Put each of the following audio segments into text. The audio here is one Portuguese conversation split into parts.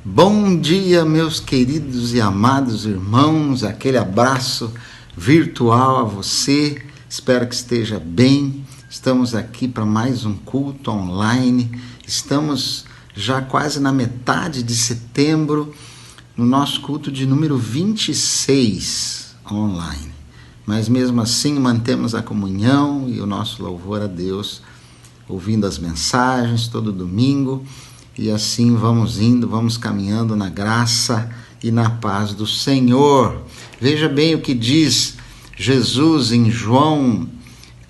Bom dia, meus queridos e amados irmãos, aquele abraço virtual a você, espero que esteja bem. Estamos aqui para mais um culto online, estamos já quase na metade de setembro, no nosso culto de número 26 online. Mas mesmo assim mantemos a comunhão e o nosso louvor a Deus, ouvindo as mensagens todo domingo. E assim vamos indo, vamos caminhando na graça e na paz do Senhor. Veja bem o que diz Jesus em João,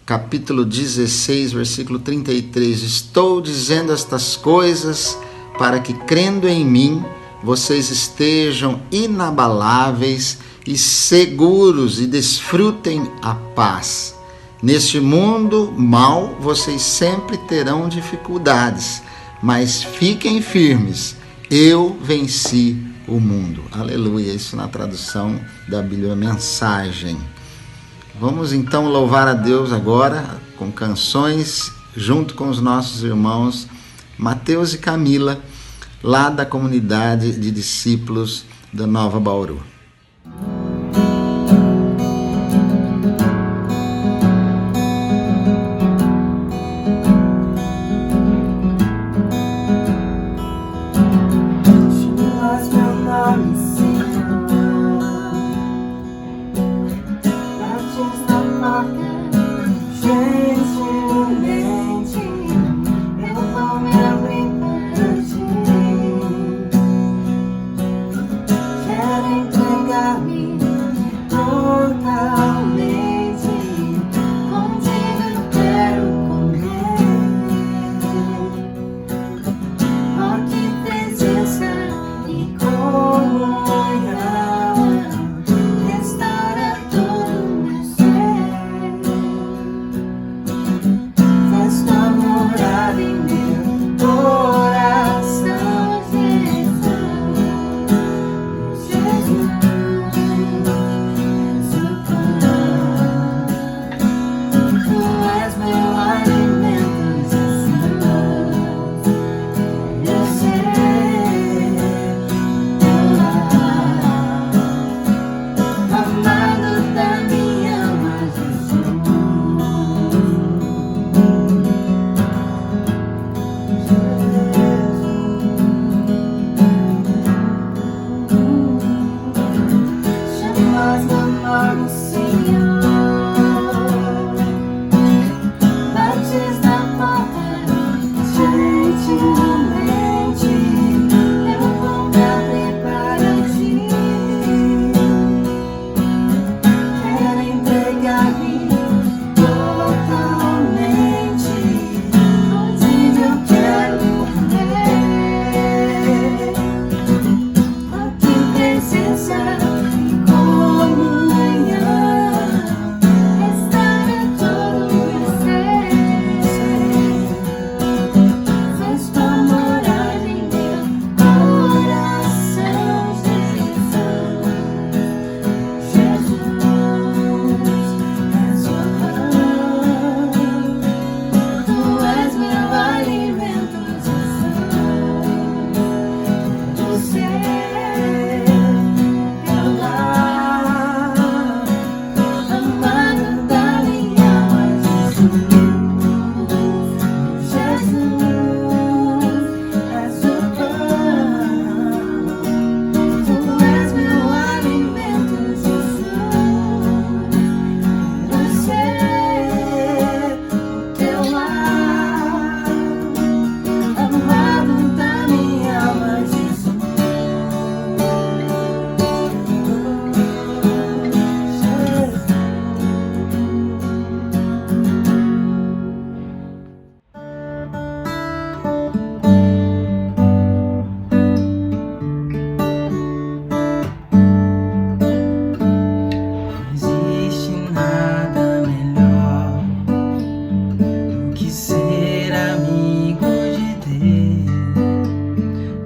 capítulo 16, versículo 33. Estou dizendo estas coisas para que, crendo em mim, vocês estejam inabaláveis e seguros e desfrutem a paz. Neste mundo mau, vocês sempre terão dificuldades, mas fiquem firmes, eu venci o mundo. Aleluia, isso na tradução da Bíblia Mensagem. Vamos então louvar a Deus agora com canções, junto com os nossos irmãos Mateus e Camila, lá da comunidade de discípulos da Nova Bauru.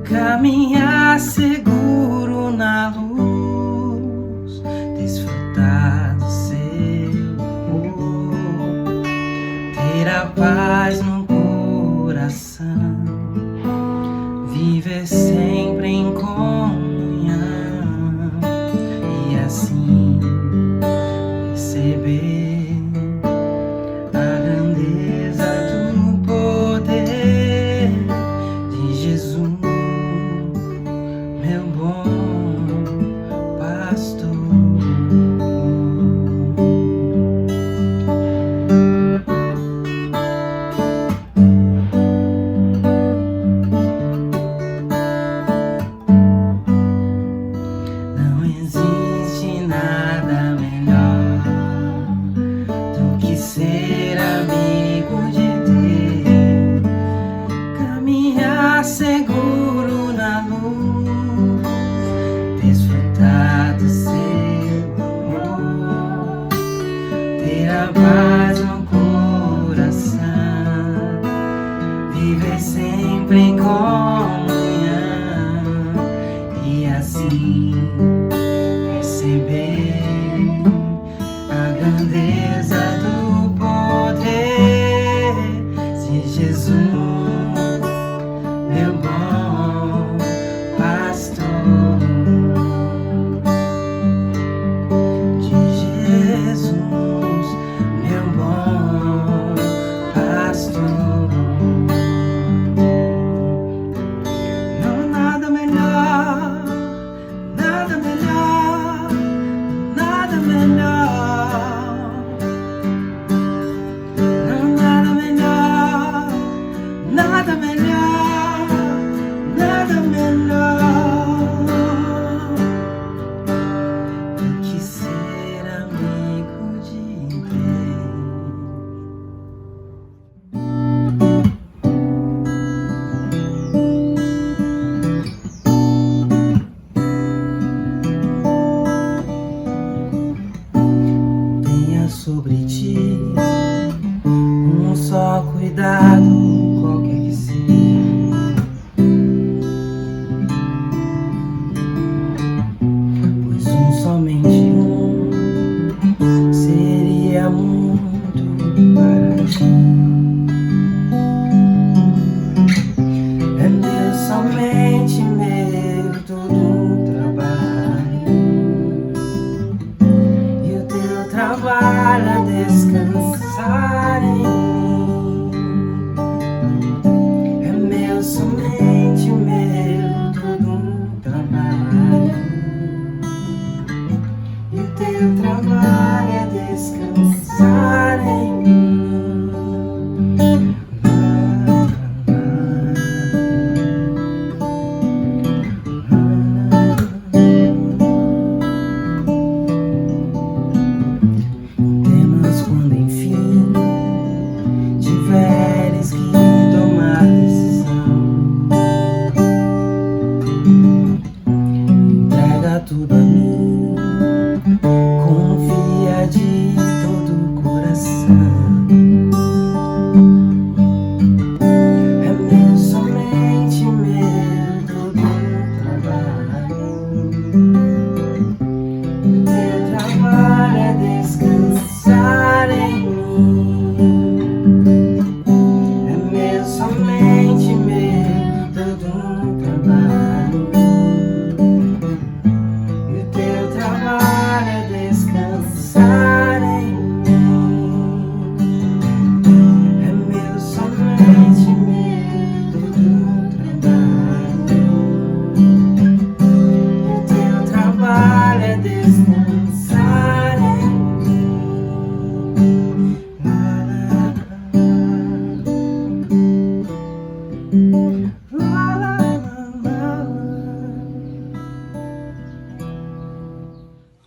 Caminhar seguro na luz, desfrutar do seu amor, ter a paz no coração, viver sempre em comunhão. assim perceber a grandeza do poder de Jesus, meu bom pastor. De Jesus, meu bom pastor. Não nada melhor, nada melhor, nada melhor. Não nada melhor, nada melhor, nada melhor do que ser amigo de Deus. Tenha sobre ti um só cuidado, qualquer que seja, pois somente um seria muito para ti. É meu, somente meu, todo um trabalho, e o teu trabalho é descansar em mim. É meu, somente meu, todo um trabalho, e o teu trabalho é descansar em mim. Temas quando enfim tiveres que tomar decisão, entrega tudo a mim, confia de todo o coração. É meu, somente meu, todo o trabalho, e o teu trabalho é descansar em mim. É meu, somente meu, todo um trabalho, e o teu trabalho é descansar em mim. É meu, somente meu, todo um trabalho, e o teu trabalho é descansar em mim.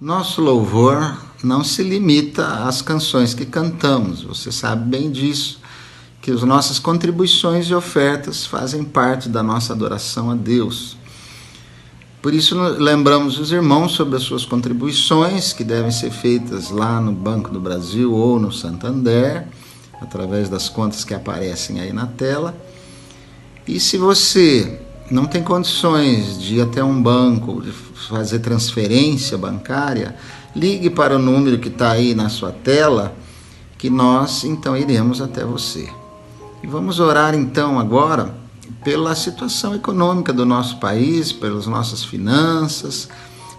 Nosso louvor não se limita às canções que cantamos. Você sabe bem disso, que as nossas contribuições e ofertas fazem parte da nossa adoração a Deus. Por isso, lembramos os irmãos sobre as suas contribuições, que devem ser feitas lá no Banco do Brasil ou no Santander, através das contas que aparecem aí na tela. E se você não tem condições de ir até um banco, de fazer transferência bancária, ligue para o número que está aí na sua tela, que nós então iremos até você. E vamos orar então agora pela situação econômica do nosso país, pelas nossas finanças,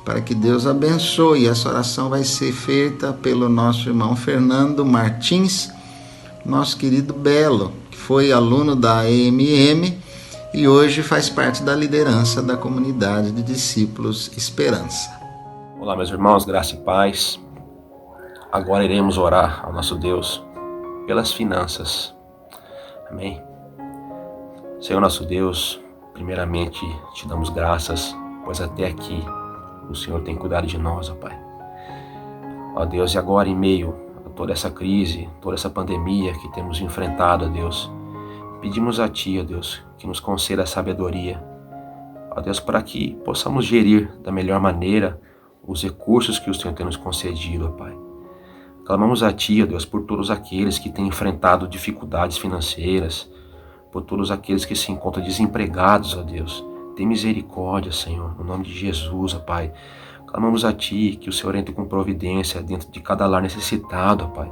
para que Deus abençoe. Essa oração vai ser feita pelo nosso irmão Fernando Martins, nosso querido Belo, que foi aluno da EMM e hoje faz parte da liderança da comunidade de discípulos Esperança. Olá, meus irmãos, graça e paz. Agora iremos orar ao nosso Deus pelas finanças. Amém? Senhor nosso Deus, primeiramente te damos graças, pois até aqui o Senhor tem cuidado de nós, ó Pai. Ó Deus, e agora em meio a toda essa crise, toda essa pandemia que temos enfrentado, ó Deus, pedimos a Ti, ó Deus, que nos conceda a sabedoria, ó Deus, para que possamos gerir da melhor maneira os recursos que o Senhor tem nos concedido, ó Pai. Clamamos a Ti, ó Deus, por todos aqueles que têm enfrentado dificuldades financeiras, por todos aqueles que se encontram desempregados, ó Deus, tem misericórdia, Senhor, no nome de Jesus, ó Pai. Clamamos a Ti que o Senhor entre com providência dentro de cada lar necessitado, ó Pai.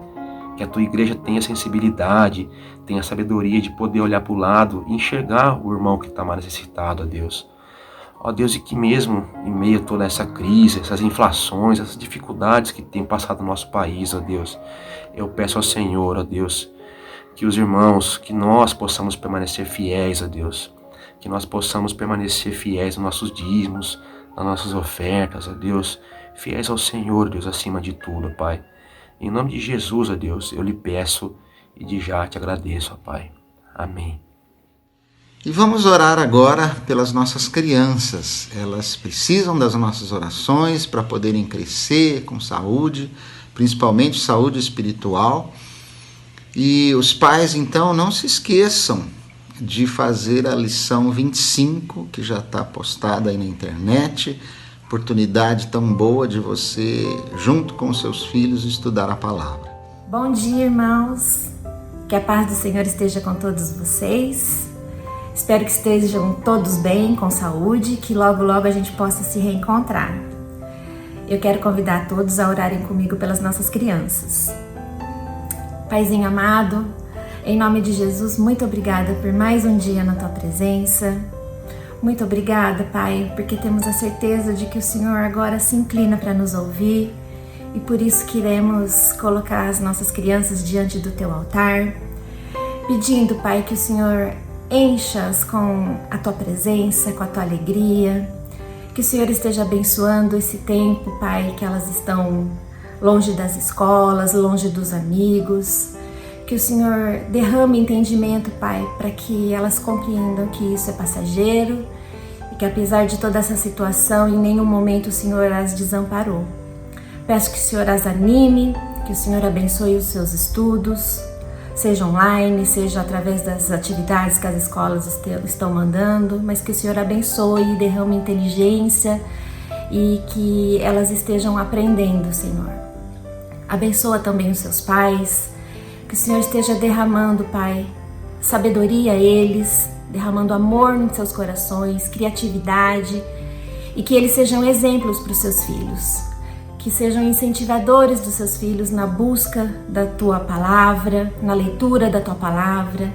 Que a Tua igreja tenha sensibilidade, tenha sabedoria de poder olhar para o lado e enxergar o irmão que está mais necessitado, ó Deus. Ó Deus, e que mesmo em meio a toda essa crise, essas inflações, essas dificuldades que tem passado no nosso país, ó Deus, eu peço ao Senhor, ó Deus, que os irmãos, que nós possamos permanecer fiéis, ó Deus, que nós possamos permanecer fiéis nos nossos dízimos, nas nossas ofertas, ó Deus, fiéis ao Senhor, Deus, acima de tudo, Pai. Em nome de Jesus, ó Deus, eu lhe peço e de já te agradeço, ó Pai. Amém. E vamos orar agora pelas nossas crianças. Elas precisam das nossas orações para poderem crescer com saúde, principalmente saúde espiritual. E os pais, então, não se esqueçam de fazer a lição 25, que já está postada aí na internet. Oportunidade tão boa de você, junto com seus filhos, estudar a palavra. Bom dia, irmãos. Que a paz do Senhor esteja com todos vocês. Espero que estejam todos bem, com saúde, que logo logo a gente possa se reencontrar. Eu quero convidar todos a orarem comigo pelas nossas crianças. Paizinho amado, em nome de Jesus, muito obrigada por mais um dia na Tua presença. Muito obrigada, Pai, porque temos a certeza de que o Senhor agora se inclina para nos ouvir e por isso queremos colocar as nossas crianças diante do Teu altar, pedindo, Pai, que o Senhor encha-as com a Tua presença, com a Tua alegria, que o Senhor esteja abençoando esse tempo, Pai, que elas estão longe das escolas, longe dos amigos, que o Senhor derrame entendimento, Pai, para que elas compreendam que isso é passageiro e que apesar de toda essa situação, em nenhum momento o Senhor as desamparou. Peço que o Senhor as anime, que o Senhor abençoe os seus estudos, seja online, seja através das atividades que as escolas estão mandando, mas que o Senhor abençoe e derrame inteligência e que elas estejam aprendendo, Senhor. Abençoa também os seus pais, que o Senhor esteja derramando, Pai, sabedoria a eles, derramando amor nos seus corações, criatividade e que eles sejam exemplos para os seus filhos. Que sejam incentivadores dos seus filhos na busca da Tua palavra, na leitura da Tua palavra.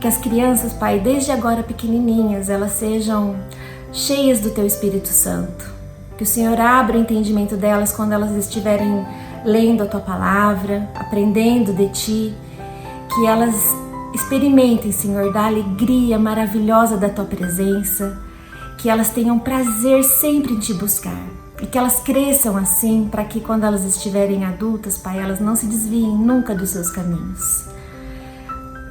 Que as crianças, Pai, desde agora pequenininhas, elas sejam cheias do Teu Espírito Santo. Que o Senhor abra o entendimento delas quando elas estiverem lendo a Tua palavra, aprendendo de Ti. Que elas experimentem, Senhor, da alegria maravilhosa da Tua presença. Que elas tenham prazer sempre em Te buscar. E que elas cresçam assim, para que quando elas estiverem adultas, Pai, elas não se desviem nunca dos seus caminhos.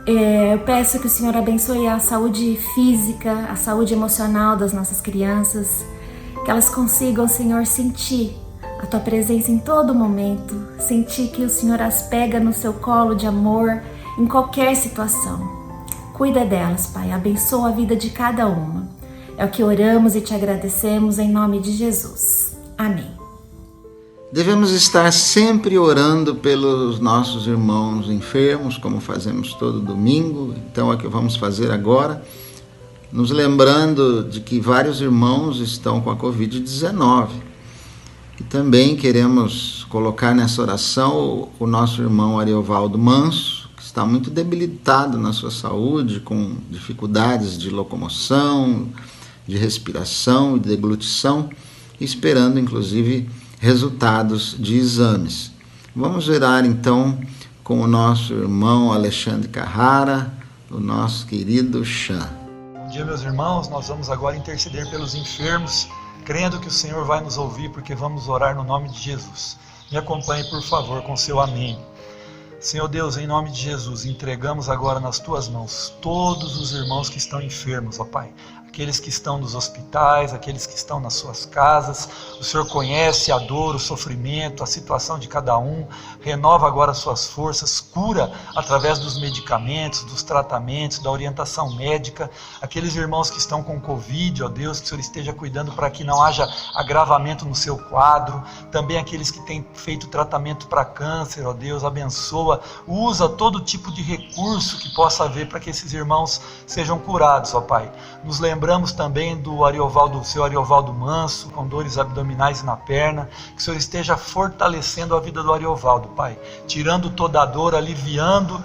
Eu peço que o Senhor abençoe a saúde física, a saúde emocional das nossas crianças, que elas consigam, Senhor, sentir a Tua presença em todo momento, sentir que o Senhor as pega no seu colo de amor em qualquer situação. Cuida delas, Pai, abençoa a vida de cada uma. É o que oramos e Te agradecemos em nome de Jesus. Amém. Devemos estar sempre orando pelos nossos irmãos enfermos, como fazemos todo domingo. Então é o que vamos fazer agora, nos lembrando de que vários irmãos estão com a Covid-19. E também queremos colocar nessa oração o nosso irmão Ariovaldo Manso, que está muito debilitado na sua saúde, com dificuldades de locomoção, de respiração e de deglutição, esperando inclusive resultados de exames. Vamos orar então com o nosso irmão Alexandre Carrara, o nosso querido Chan. Bom dia, meus irmãos. Nós vamos agora interceder pelos enfermos, crendo que o Senhor vai nos ouvir, porque vamos orar no nome de Jesus. Me acompanhe, por favor, com seu amém. Senhor Deus, em nome de Jesus, entregamos agora nas Tuas mãos todos os irmãos que estão enfermos, ó Pai. Aqueles que estão nos hospitais, aqueles que estão nas suas casas. O Senhor conhece a dor, o sofrimento, a situação de cada um. Renova agora as suas forças, cura através dos medicamentos, dos tratamentos, da orientação médica. Aqueles irmãos que estão com Covid, ó Deus, que o Senhor esteja cuidando para que não haja agravamento no seu quadro. Também aqueles que têm feito tratamento para câncer, ó Deus, abençoa. Usa todo tipo de recurso que possa haver para que esses irmãos sejam curados, ó Pai. Nos lembramos lembramos também do Ariovaldo, seu Ariovaldo Manso, com dores abdominais e na perna. Que o Senhor esteja fortalecendo a vida do Ariovaldo, Pai, tirando toda a dor, aliviando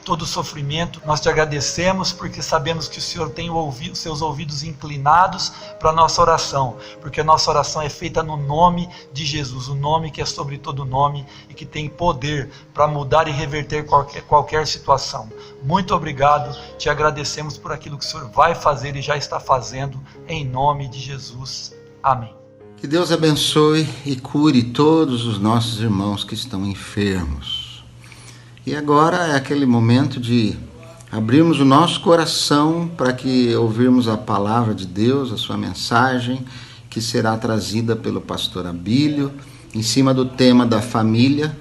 todo o sofrimento. Nós te agradecemos porque sabemos que o Senhor tem seus ouvidos inclinados para a nossa oração, porque a nossa oração é feita no nome de Jesus, o nome que é sobre todo nome e que tem poder para mudar e reverter qualquer situação. Muito obrigado, te agradecemos por aquilo que o Senhor vai fazer e já está fazendo, em nome de Jesus. Amém. Que Deus abençoe e cure todos os nossos irmãos que estão enfermos. E agora é aquele momento de abrirmos o nosso coração para que ouvirmos a palavra de Deus, a sua mensagem, que será trazida pelo pastor Abílio, em cima do tema da família.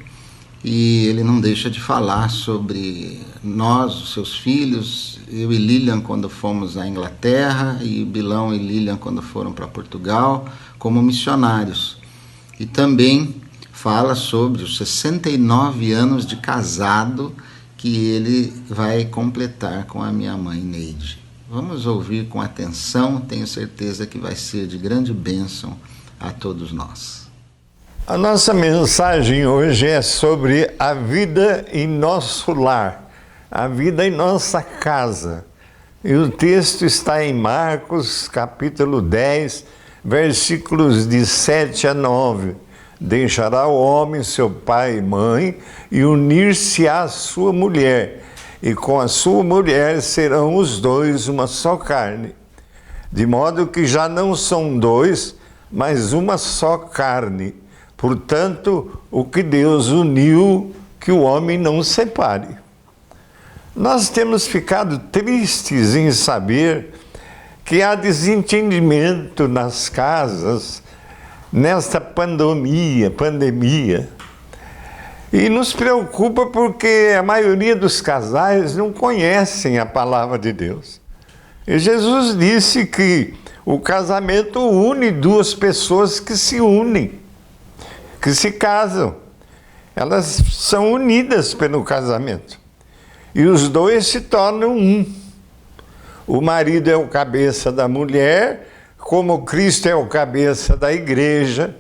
E ele não deixa de falar sobre nós, os seus filhos, eu e Lilian quando fomos à Inglaterra, e Bilão e Lilian quando foram para Portugal, como missionários. E também fala sobre os 69 anos de casado que ele vai completar com a minha mãe Neide. Vamos ouvir com atenção, tenho certeza que vai ser de grande bênção a todos nós. A nossa mensagem hoje é sobre a vida em nosso lar, a vida em nossa casa. E o texto está em Marcos, capítulo 10, versículos de 7 a 9. Deixará o homem seu pai e mãe e unir-se à sua mulher, e com a sua mulher serão os dois uma só carne. De modo que já não são dois, mas uma só carne. Portanto, o que Deus uniu, que o homem não separe. Nós temos ficado tristes em saber que há desentendimento nas casas, nesta pandemia, e nos preocupa porque a maioria dos casais não conhecem a palavra de Deus. E Jesus disse que o casamento une duas pessoas que se unem, que se casam. Elas são unidas pelo casamento. E os dois se tornam um. O marido é o cabeça da mulher, como Cristo é o cabeça da igreja.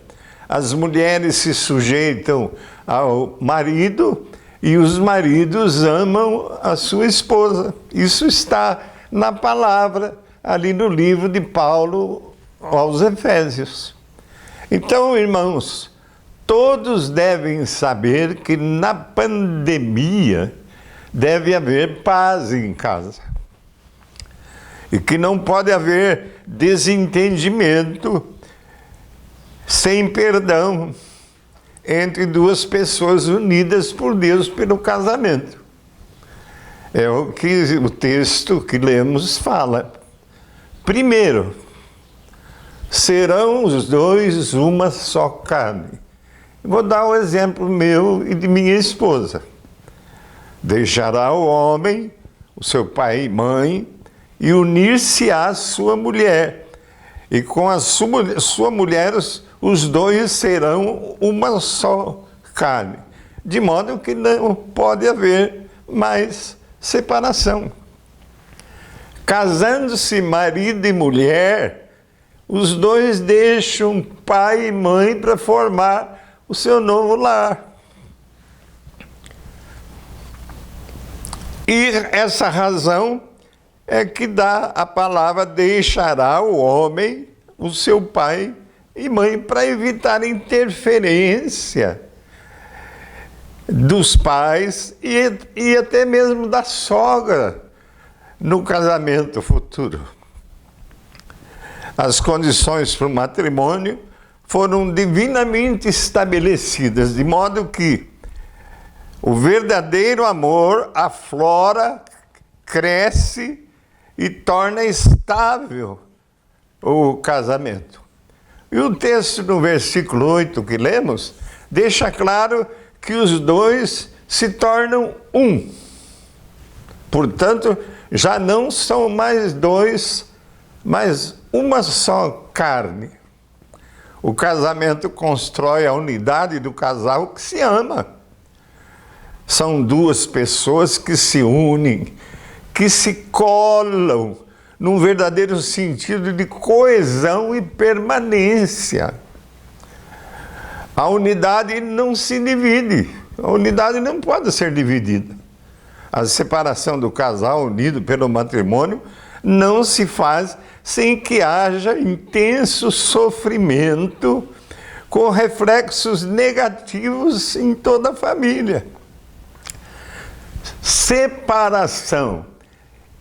As mulheres se sujeitam ao marido e os maridos amam a sua esposa. Isso está na palavra, ali no livro de Paulo aos Efésios. Então, irmãos, todos devem saber que na pandemia deve haver paz em casa. E que não pode haver desentendimento sem perdão entre duas pessoas unidas por Deus pelo casamento. É o que o texto que lemos fala. Primeiro, serão os dois uma só carne. Vou dar o exemplo meu e de minha esposa. Deixará o homem, o seu pai e mãe, e unir-se à sua mulher. E com a sua mulher, os dois serão uma só carne. De modo que não pode haver mais separação. Casando-se marido e mulher, os dois deixam pai e mãe para formar o seu novo lar. E essa razão é que dá a palavra deixará o homem, o seu pai e mãe, para evitar interferência dos pais e até mesmo da sogra no casamento futuro. As condições para o matrimônio foram divinamente estabelecidas, de modo que o verdadeiro amor aflora, cresce e torna estável o casamento. E o texto no versículo 8 que lemos, deixa claro que os dois se tornam um. Portanto, já não são mais dois, mas uma só carne. O casamento constrói a unidade do casal que se ama. São duas pessoas que se unem, que se colam num verdadeiro sentido de coesão e permanência. A unidade não se divide, a unidade não pode ser dividida. A separação do casal unido pelo matrimônio não se faz sem que haja intenso sofrimento com reflexos negativos em toda a família. Separação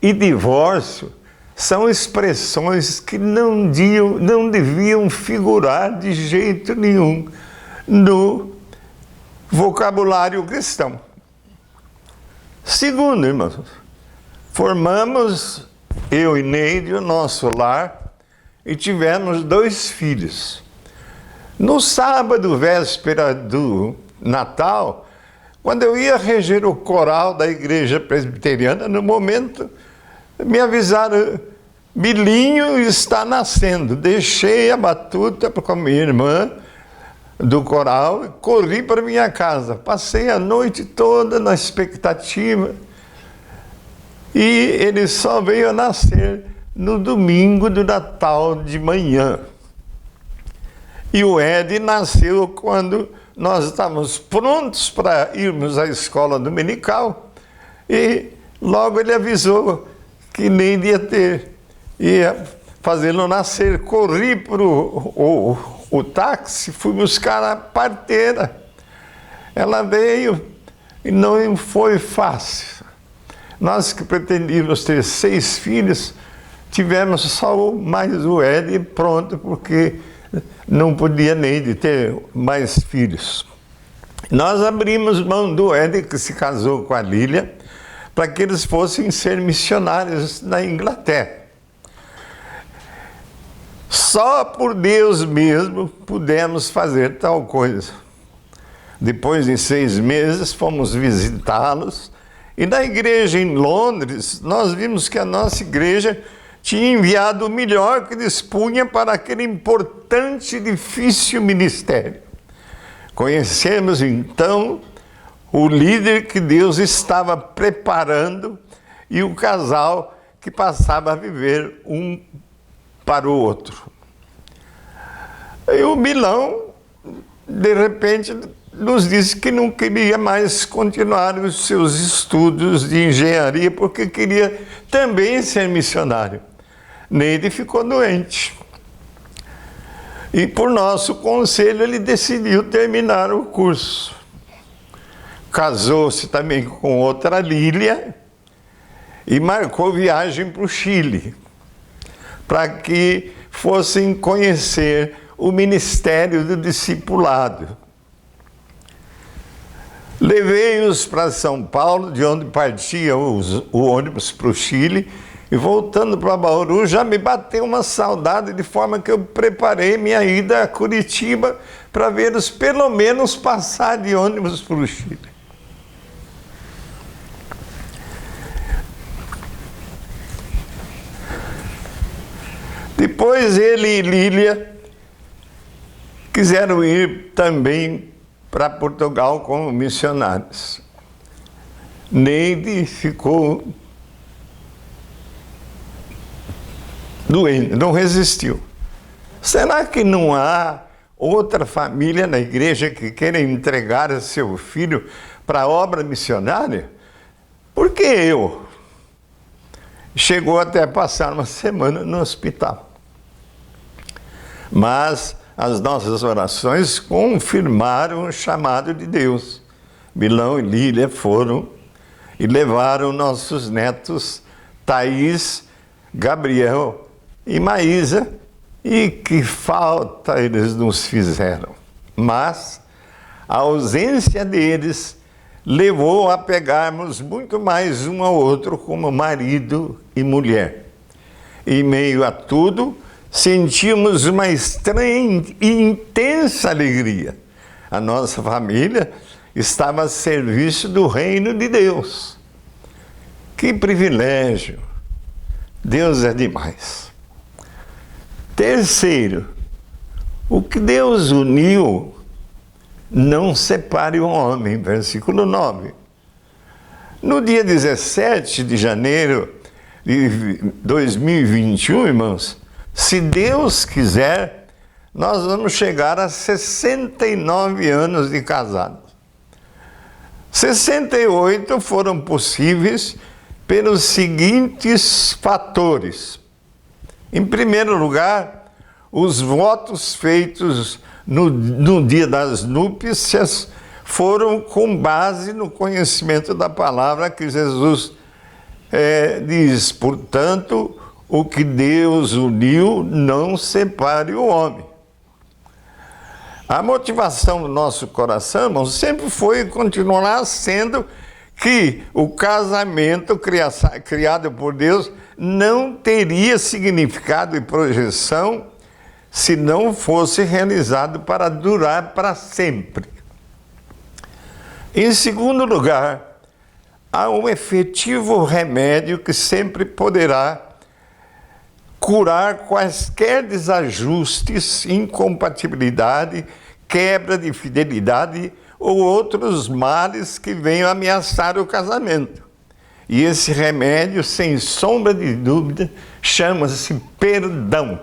e divórcio são expressões que não deviam figurar de jeito nenhum no vocabulário cristão. Segundo, irmãos, formamos, eu e Neide, o nosso lar e tivemos 2 filhos. No sábado, véspera do Natal, quando eu ia reger o coral da igreja presbiteriana, no momento, me avisaram, Bilinho está nascendo. Deixei a batuta com a minha irmã do coral e corri para minha casa. Passei a noite toda na expectativa e ele só veio a nascer no domingo do Natal de manhã. E o Ed nasceu quando nós estávamos prontos para irmos à escola dominical e logo ele avisou que nem ia fazê-lo nascer. Corri para o táxi, fui buscar a parteira. Ela veio e não foi fácil. Nós que pretendíamos ter 6 filhos, tivemos só mais o Ed pronto, porque não podia nem de ter mais filhos. Nós abrimos mão do Ed, que se casou com a Lília, para que eles fossem ser missionários na Inglaterra. Só por Deus mesmo pudemos fazer tal coisa. Depois de 6 meses, fomos visitá-los, e na igreja em Londres, nós vimos que a nossa igreja tinha enviado o melhor que dispunha para aquele importante e difícil ministério. Conhecemos então o líder que Deus estava preparando e o casal que passava a viver um para o outro. E o Milão, de repente, nos disse que não queria mais continuar os seus estudos de engenharia, porque queria também ser missionário. Neide ficou doente. E por nosso conselho ele decidiu terminar o curso. Casou-se também com outra Lília e marcou viagem para o Chile, para que fossem conhecer o ministério do discipulado. Levei-os para São Paulo, de onde partia o ônibus para o Chile, e voltando para Bauru, já me bateu uma saudade, de forma que eu preparei minha ida a Curitiba para vê-los pelo menos passar de ônibus para o Chile. Depois ele e Lília quiseram ir também para Portugal como missionários. Neide ficou doente, não resistiu. Será que não há outra família na igreja que queira entregar seu filho para a obra missionária? Por que eu? Chegou até a passar uma semana no hospital. Mas as nossas orações confirmaram o chamado de Deus. Milão e Lília foram e levaram nossos netos Thaís, Gabriel e Maísa, e que falta eles nos fizeram. Mas a ausência deles levou a pegarmos muito mais um ao outro como marido e mulher. Em meio a tudo, sentimos uma estranha e intensa alegria. A nossa família estava a serviço do reino de Deus. Que privilégio! Deus é demais. Terceiro, o que Deus uniu, não separe o homem, versículo 9. No dia 17 de janeiro de 2021, irmãos, se Deus quiser, nós vamos chegar a 69 anos de casado. 68 foram possíveis pelos seguintes fatores. Em primeiro lugar, os votos feitos no dia das núpcias foram com base no conhecimento da palavra que Jesus diz, portanto, o que Deus uniu, não separe o homem. A motivação do nosso coração, irmãos, sempre foi e continuará sendo que o casamento criado por Deus não teria significado e projeção se não fosse realizado para durar para sempre. Em segundo lugar, há um efetivo remédio que sempre poderá curar quaisquer desajustes, incompatibilidade, quebra de fidelidade ou outros males que venham ameaçar o casamento. E esse remédio, sem sombra de dúvida, chama-se perdão.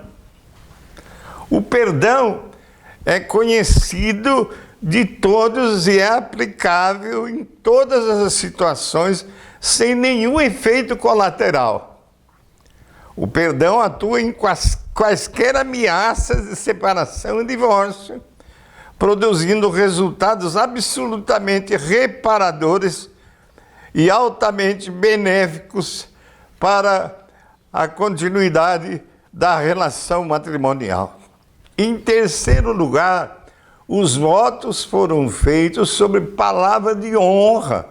O perdão é conhecido de todos e é aplicável em todas as situações sem nenhum efeito colateral. O perdão atua em quaisquer ameaças de separação e divórcio, produzindo resultados absolutamente reparadores e altamente benéficos para a continuidade da relação matrimonial. Em terceiro lugar, os votos foram feitos sobre palavra de honra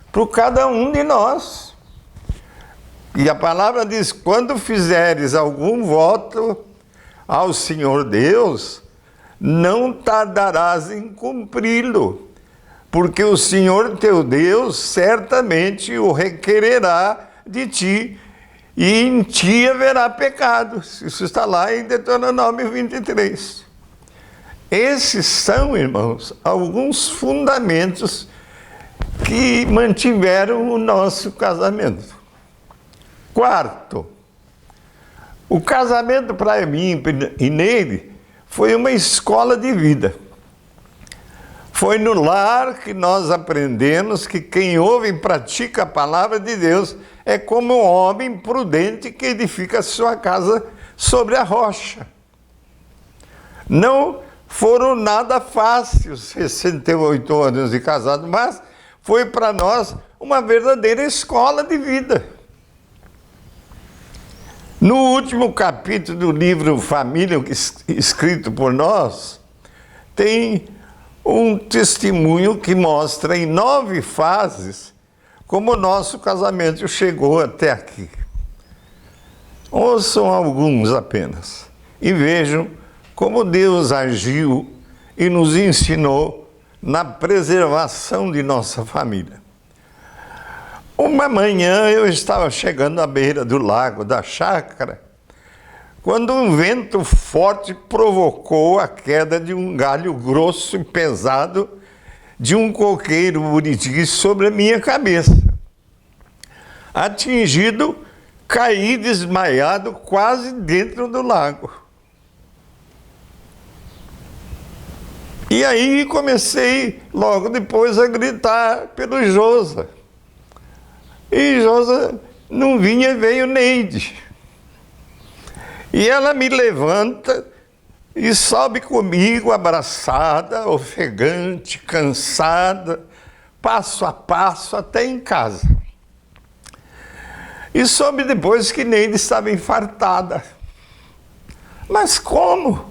para cada um de nós. E a palavra diz, quando fizeres algum voto ao Senhor Deus, não tardarás em cumpri-lo, porque o Senhor teu Deus certamente o requererá de ti, e em ti haverá pecado. Isso está lá em Deuteronômio 23. Esses são, irmãos, alguns fundamentos que mantiveram o nosso casamento. Quarto, o casamento para mim e nele foi uma escola de vida. Foi no lar que nós aprendemos que quem ouve e pratica a palavra de Deus é como um homem prudente que edifica a sua casa sobre a rocha. Não foram nada fáceis 68 anos de casado, mas foi para nós uma verdadeira escola de vida. No último capítulo do livro Família, escrito por nós, tem um testemunho que mostra em 9 fases como o nosso casamento chegou até aqui. Ouçam alguns apenas e vejam como Deus agiu e nos ensinou na preservação de nossa família. Uma manhã eu estava chegando à beira do lago da chácara, quando um vento forte provocou a queda de um galho grosso e pesado de um coqueiro buriti sobre a minha cabeça. Atingido, caí desmaiado quase dentro do lago. E aí comecei logo depois a gritar pelo Josa. E Josa não vinha, veio Neide. E ela me levanta e sobe comigo, abraçada, ofegante, cansada, passo a passo até em casa. E soube depois que Neide estava infartada. Mas como?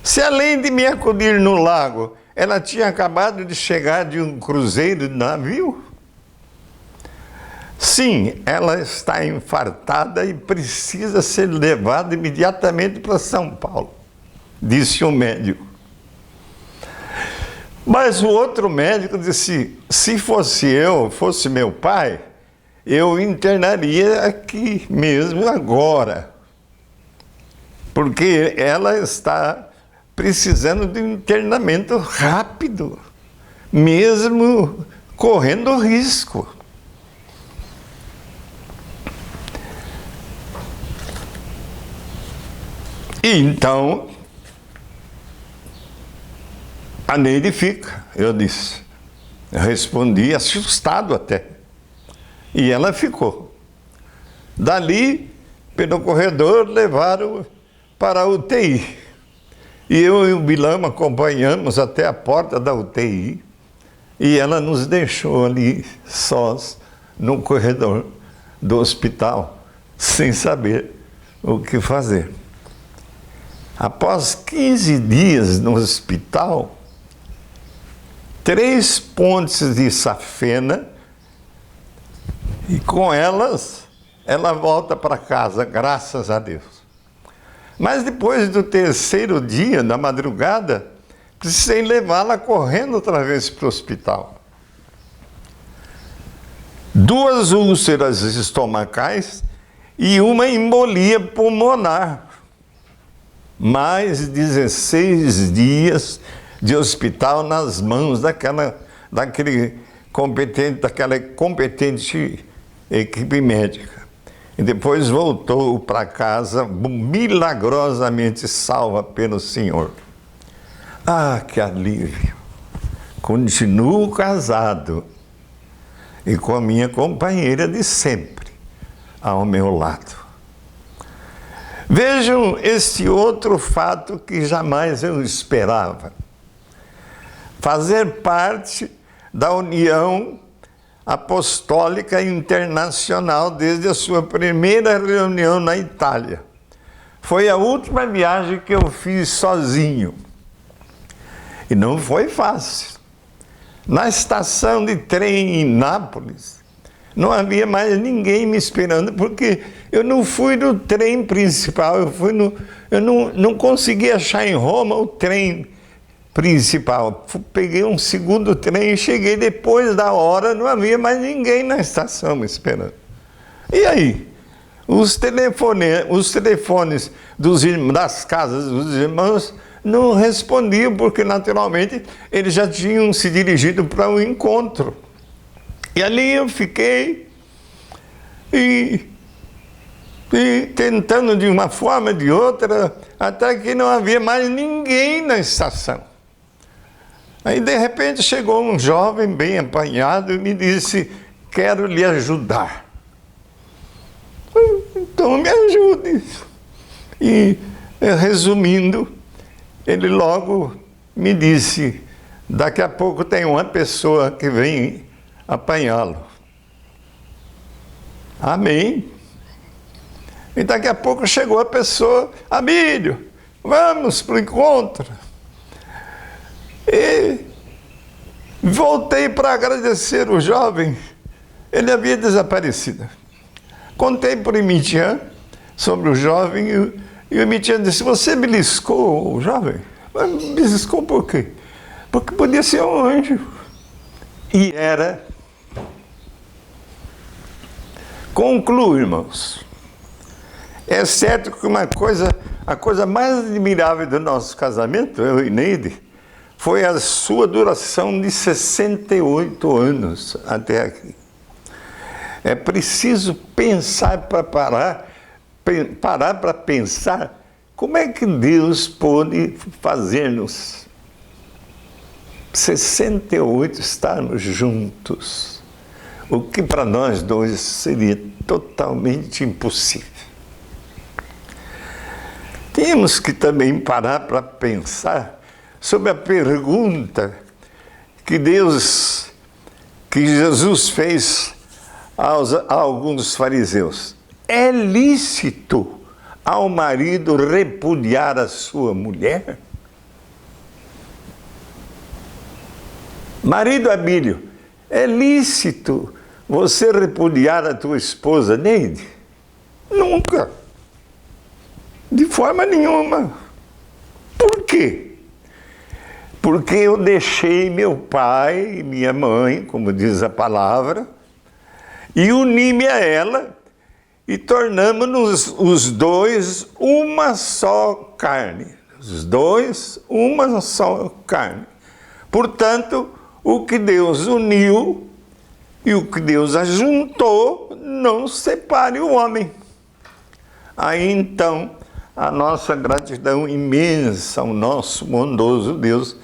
Se além de me acudir no lago, ela tinha acabado de chegar de um cruzeiro de navio? Sim, ela está infartada e precisa ser levada imediatamente para São Paulo, disse o médico. Mas o outro médico disse, se fosse meu pai, eu internaria aqui mesmo agora, porque ela está precisando de um internamento rápido, mesmo correndo risco. E então, a Neide fica, eu disse. Eu respondi assustado até. E ela ficou. Dali, pelo corredor, levaram para a UTI. E eu e o Bilamo acompanhamos até a porta da UTI. E ela nos deixou ali, sós, no corredor do hospital, sem saber o que fazer. Após 15 dias no hospital, 3 pontes de safena, e com elas, ela volta para casa, graças a Deus. Mas depois do 3º dia, da madrugada, precisei levá-la correndo outra vez para o hospital. 2 úlceras estomacais e uma embolia pulmonar. Mais 16 dias de hospital nas mãos daquela competente equipe médica. E depois voltou para casa, milagrosamente salva pelo Senhor. Ah, que alívio! Continuo casado e com a minha companheira de sempre ao meu lado. Vejam este outro fato que jamais eu esperava. Fazer parte da União Apostólica Internacional desde a sua primeira reunião na Itália. Foi a última viagem que eu fiz sozinho. E não foi fácil. Na estação de trem em Nápoles, não havia mais ninguém me esperando, porque eu não fui no trem principal, eu não consegui achar em Roma o trem principal. Peguei um segundo trem e cheguei depois da hora, não havia mais ninguém na estação me esperando. E aí? Os telefones das casas dos irmãos não respondiam, porque naturalmente eles já tinham se dirigido para o encontro. E ali eu fiquei e tentando de uma forma ou de outra, até que não havia mais ninguém na estação. Aí de repente chegou um jovem bem apanhado e me disse: quero lhe ajudar. Então me ajude. E resumindo, ele logo me disse: daqui a pouco tem uma pessoa que vem apanhá-lo. Amém. E daqui a pouco chegou a pessoa: Abílio, vamos para o encontro. E voltei para agradecer o jovem. Ele havia desaparecido. Contei para o Emitian sobre o jovem e o Emitian disse: você beliscou o jovem? Beliscou por quê? Porque podia ser um anjo. E era. Concluo, irmãos. É certo que a coisa mais admirável do nosso casamento, eu e Neide, foi a sua duração de 68 anos até aqui. É preciso pensar para parar para pensar como é que Deus pôde fazer-nos 68 estarmos juntos, o que para nós dois seria totalmente impossível. Temos que também parar para pensar sobre a pergunta que Jesus fez a alguns fariseus. É lícito ao marido repudiar a sua mulher? Marido Abílio, é lícito você repudiar a tua esposa Neide? Nunca. De forma nenhuma. Por quê? Porque eu deixei meu pai e minha mãe, como diz a palavra, e uni-me a ela e tornamos-nos os dois uma só carne. Os dois, uma só carne. Portanto, o que Deus uniu e o que Deus ajuntou, não separe o homem. Aí então, a nossa gratidão imensa ao nosso bondoso Deus,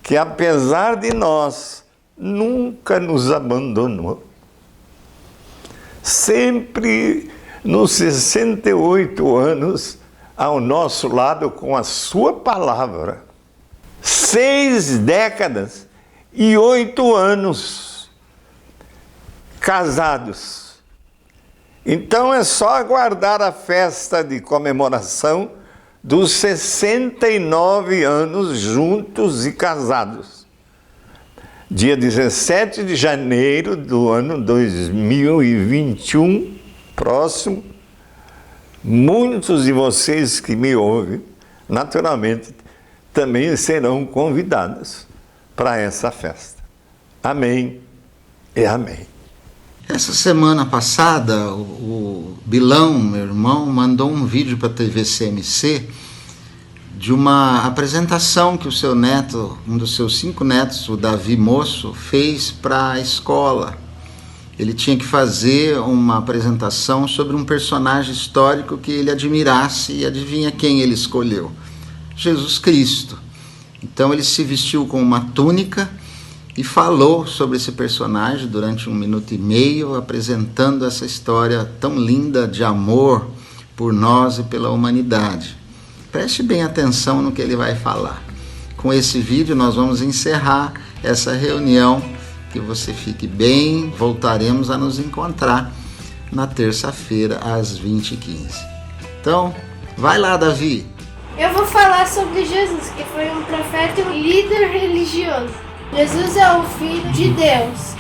que apesar de nós, nunca nos abandonou. Sempre nos 68 anos ao nosso lado com a sua palavra. 6 décadas e 8 anos casados. Então é só aguardar a festa de comemoração dos 69 anos juntos e casados. Dia 17 de janeiro do ano 2021, próximo, muitos de vocês que me ouvem, naturalmente, também serão convidados para essa festa. Amém e amém. Essa semana passada, o Bilão, meu irmão, mandou um vídeo para a TV CMC de uma apresentação que o seu neto, um dos seus 5 netos, o Davi Moço, fez para a escola. Ele tinha que fazer uma apresentação sobre um personagem histórico que ele admirasse, e adivinha quem ele escolheu? Jesus Cristo. Então ele se vestiu com uma túnica e falou sobre esse personagem durante 1 minuto e meio, apresentando essa história tão linda de amor por nós e pela humanidade. Preste bem atenção no que ele vai falar. Com esse vídeo nós vamos encerrar essa reunião. Que você fique bem. Voltaremos a nos encontrar na terça-feira às 20h15. Então, vai lá, Davi. Eu vou falar sobre Jesus, que foi um profeta e um líder religioso. Jesus é o Filho de Deus,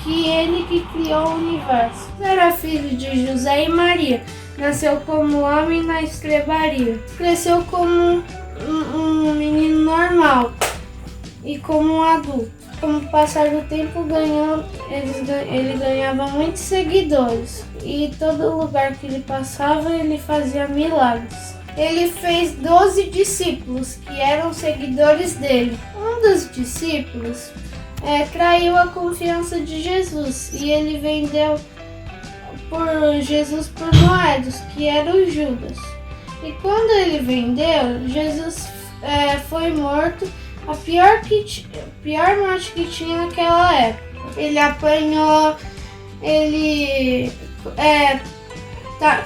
que ele que criou o universo. Era filho de José e Maria, nasceu como homem na estrebaria. Cresceu como um menino normal e como um adulto. Com o passar do tempo, ele ganhava muitos seguidores. E todo lugar que ele passava, ele fazia milagres. Ele fez 12 discípulos, que eram seguidores dele. Um dos discípulos traiu a confiança de Jesus, e ele vendeu Jesus por moedas, que era o Judas. E quando ele vendeu, Jesus foi morto, a pior morte que tinha naquela época. Ele apanhou,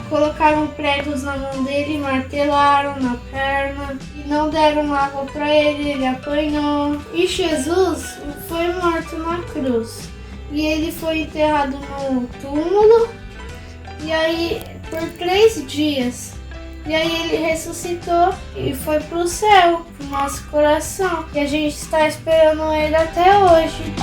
colocaram pregos na mão dele, martelaram na perna e não deram água para ele apanhou. E Jesus foi morto na cruz. E ele foi enterrado no túmulo, e aí por 3 dias. E aí ele ressuscitou e foi pro céu, pro nosso coração. E a gente está esperando ele até hoje.